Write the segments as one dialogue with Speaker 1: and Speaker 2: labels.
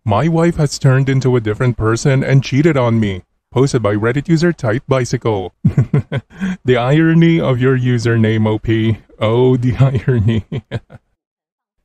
Speaker 1: My wife has turned into a different person and cheated on me. Posted by Reddit user Type Bicycle. The irony of your username, OP. Oh, the irony.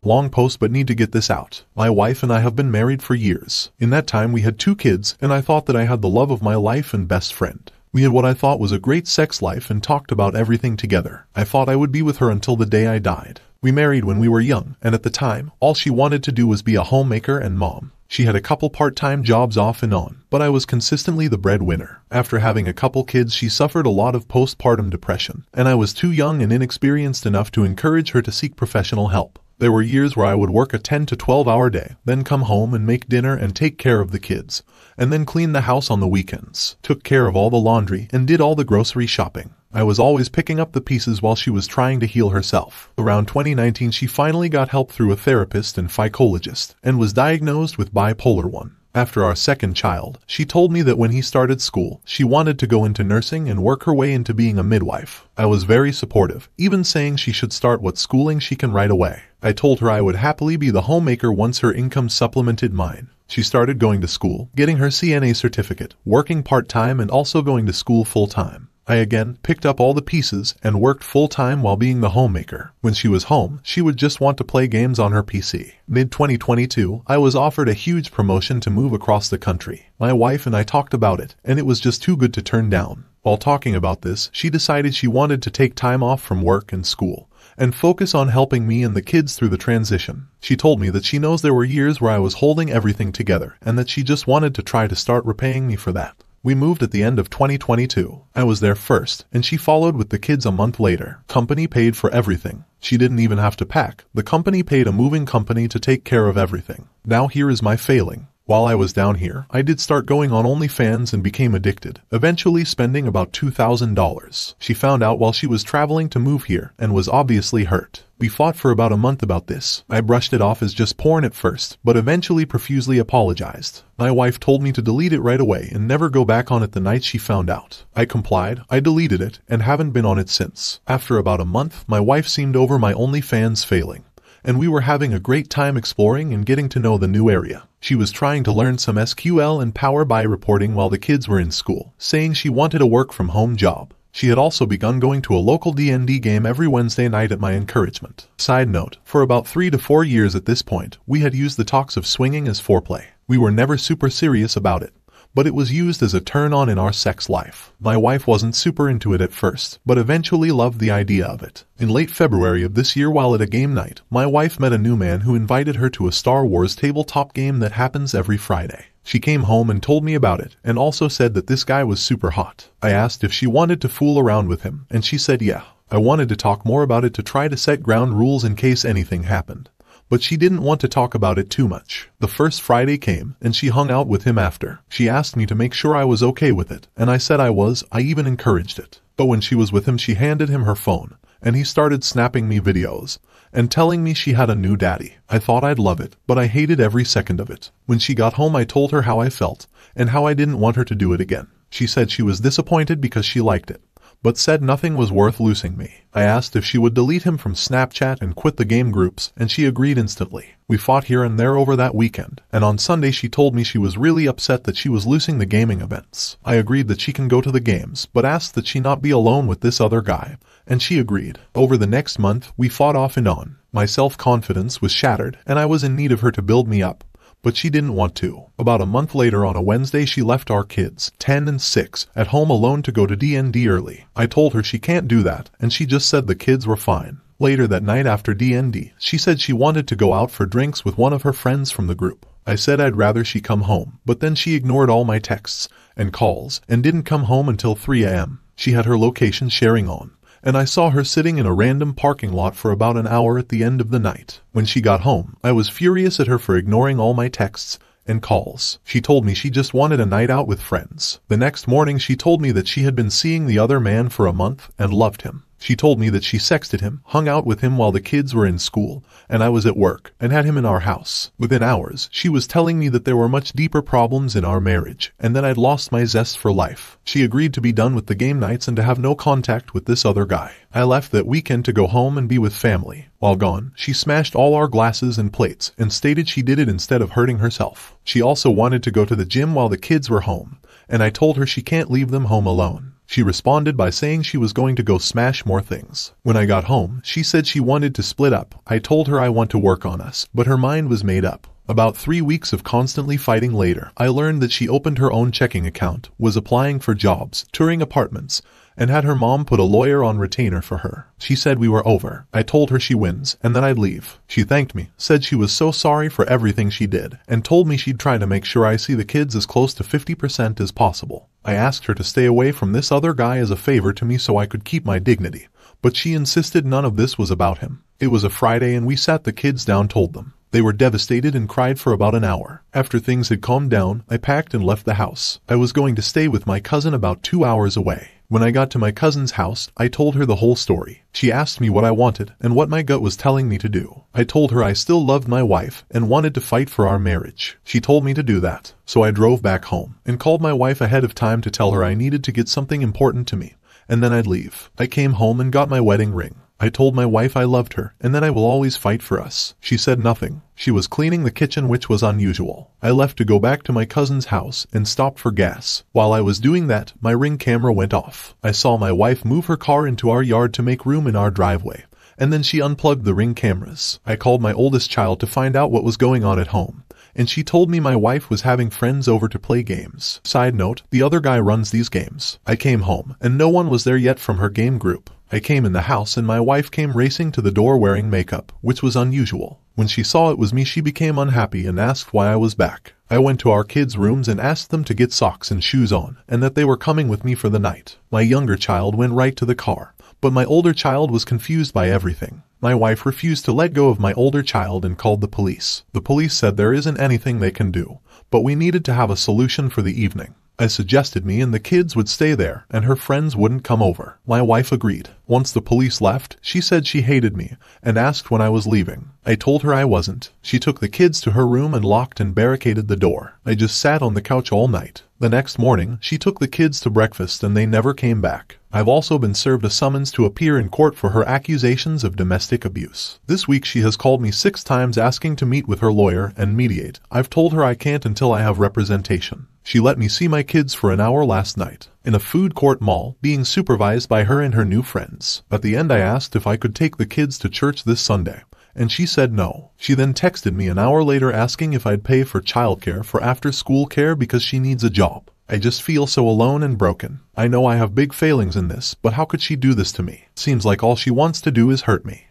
Speaker 2: Long post, but need to get this out. My wife and I have been married for years. In that time we had 2 kids, and I thought that I had the love of my life and best friend. We had what I thought was a great sex life and talked about everything together. I thought I would be with her until the day I died. We married when we were young, and at the time, all she wanted to do was be a homemaker and mom. She had a couple part-time jobs off and on, but I was consistently the breadwinner. After having a couple kids, she suffered a lot of postpartum depression, and I was too young and inexperienced enough to encourage her to seek professional help. There were years where I would work a 10 to 12-hour day, then come home and make dinner and take care of the kids, and then clean the house on the weekends, took care of all the laundry, and did all the grocery shopping. I was always picking up the pieces while she was trying to heal herself. Around 2019, she finally got help through a therapist and psychologist, and was diagnosed with bipolar 1. After our second child, she told me that when he started school, she wanted to go into nursing and work her way into being a midwife. I was very supportive, even saying she should start what schooling she can right away. I told her I would happily be the homemaker once her income supplemented mine. She started going to school, getting her CNA certificate, working part-time and also going to school full-time. I again picked up all the pieces and worked full-time while being the homemaker. When she was home, she would just want to play games on her PC. Mid-2022, I was offered a huge promotion to move across the country. My wife and I talked about it, and it was just too good to turn down. While talking about this, she decided she wanted to take time off from work and school and focus on helping me and the kids through the transition. She told me that she knows there were years where I was holding everything together and that she just wanted to try to start repaying me for that. We moved at the end of 2022. I was there first, and she followed with the kids a month later. Company paid for everything. She didn't even have to pack. The company paid a moving company to take care of everything. Now here is my failing. While I was down here, I did start going on OnlyFans and became addicted, eventually spending about $2,000. She found out while she was traveling to move here and was obviously hurt. We fought for about a month about this. I brushed it off as just porn at first, but eventually profusely apologized. My wife told me to delete it right away and never go back on it the night she found out. I complied, I deleted it, and haven't been on it since. After about a month, my wife seemed over my OnlyFans failing, and we were having a great time exploring and getting to know the new area. She was trying to learn some SQL and Power BI reporting while the kids were in school, saying she wanted a work-from-home job. She had also begun going to a local D&D game every Wednesday night at my encouragement. Side note, for about 3 to 4 years at this point, we had used the talks of swinging as foreplay. We were never super serious about it, but it was used as a turn-on in our sex life. My wife wasn't super into it at first, but eventually loved the idea of it. In late February of this year, while at a game night, my wife met a new man who invited her to a Star Wars tabletop game that happens every Friday. She came home and told me about it, and also said that this guy was super hot. I asked if she wanted to fool around with him, and she said yeah. I wanted to talk more about it to try to set ground rules in case anything happened, but she didn't want to talk about it too much. The first Friday came, and she hung out with him after. She asked me to make sure I was okay with it, and I said I was. I even encouraged it. But when she was with him, she handed him her phone, and he started snapping me videos and telling me she had a new daddy. I thought I'd love it, but I hated every second of it. When she got home, I told her how I felt and how I didn't want her to do it again. She said she was disappointed because she liked it, but said nothing was worth losing me. I asked if she would delete him from Snapchat and quit the game groups, and she agreed instantly. We fought here and there over that weekend, and on Sunday she told me she was really upset that she was losing the gaming events. I agreed that she can go to the games, but asked that she not be alone with this other guy, and she agreed. Over the next month, we fought off and on. My self-confidence was shattered, and I was in need of her to build me up, but she didn't want to. About a month later, on a Wednesday, she left our kids, 10 and 6, at home alone to go to D&D early. I told her she can't do that, and she just said the kids were fine. Later that night after D&D, she said she wanted to go out for drinks with one of her friends from the group. I said I'd rather she come home, but then she ignored all my texts and calls and didn't come home until 3 a.m. She had her location sharing on, and I saw her sitting in a random parking lot for about an hour at the end of the night. When she got home, I was furious at her for ignoring all my texts and calls. She told me she just wanted a night out with friends. The next morning, she told me that she had been seeing the other man for a month and loved him. She told me that she sexted him, hung out with him while the kids were in school, and I was at work, and had him in our house. Within hours, she was telling me that there were much deeper problems in our marriage, and that I'd lost my zest for life. She agreed to be done with the game nights and to have no contact with this other guy. I left that weekend to go home and be with family. While gone, she smashed all our glasses and plates, and stated she did it instead of hurting herself. She also wanted to go to the gym while the kids were home, and I told her she can't leave them home alone. She responded by saying she was going to go smash more things. When I got home, she said she wanted to split up. I told her I want to work on us, but her mind was made up. About 3 weeks of constantly fighting later, I learned that she opened her own checking account, was applying for jobs, touring apartments, and had her mom put a lawyer on retainer for her. She said we were over. I told her she wins, and then I'd leave. She thanked me, said she was so sorry for everything she did, and told me she'd try to make sure I see the kids as close to 50% as possible. I asked her to stay away from this other guy as a favor to me so I could keep my dignity, but she insisted none of this was about him. It was a Friday and we sat the kids down, told them. They were devastated and cried for about an hour. After things had calmed down, I packed and left the house. I was going to stay with my cousin about 2 hours away. When I got to my cousin's house, I told her the whole story. She asked me what I wanted and what my gut was telling me to do. I told her I still loved my wife and wanted to fight for our marriage. She told me to do that. So I drove back home and called my wife ahead of time to tell her I needed to get something important to me, and then I'd leave. I came home and got my wedding ring. I told my wife I loved her and that I will always fight for us. She said nothing. She was cleaning the kitchen, which was unusual. I left to go back to my cousin's house and stopped for gas. While I was doing that, my Ring camera went off. I saw my wife move her car into our yard to make room in our driveway, and then she unplugged the Ring cameras. I called my oldest child to find out what was going on at home, and she told me my wife was having friends over to play games. Side note, the other guy runs these games. I came home, and no one was there yet from her game group. I came in the house and my wife came racing to the door wearing makeup, which was unusual. When she saw it was me, she became unhappy and asked why I was back. I went to our kids' rooms and asked them to get socks and shoes on, and that they were coming with me for the night. My younger child went right to the car, but my older child was confused by everything. My wife refused to let go of my older child and called the police. The police said there isn't anything they can do, but we needed to have a solution for the evening. I suggested me and the kids would stay there and her friends wouldn't come over. My wife agreed. Once the police left, she said she hated me and asked when I was leaving. I told her I wasn't. She took the kids to her room and locked and barricaded the door. I just sat on the couch all night. The next morning, she took the kids to breakfast and they never came back. I've also been served a summons to appear in court for her accusations of domestic abuse. This week she has called me 6 times asking to meet with her lawyer and mediate. I've told her I can't until I have representation. She let me see my kids for an hour last night, in a food court mall, being supervised by her and her new friends. At the end I asked if I could take the kids to church this Sunday, and she said no. She then texted me an hour later asking if I'd pay for childcare for after-school care because she needs a job. I just feel so alone and broken. I know I have big failings in this, but how could she do this to me? Seems like all she wants to do is hurt me.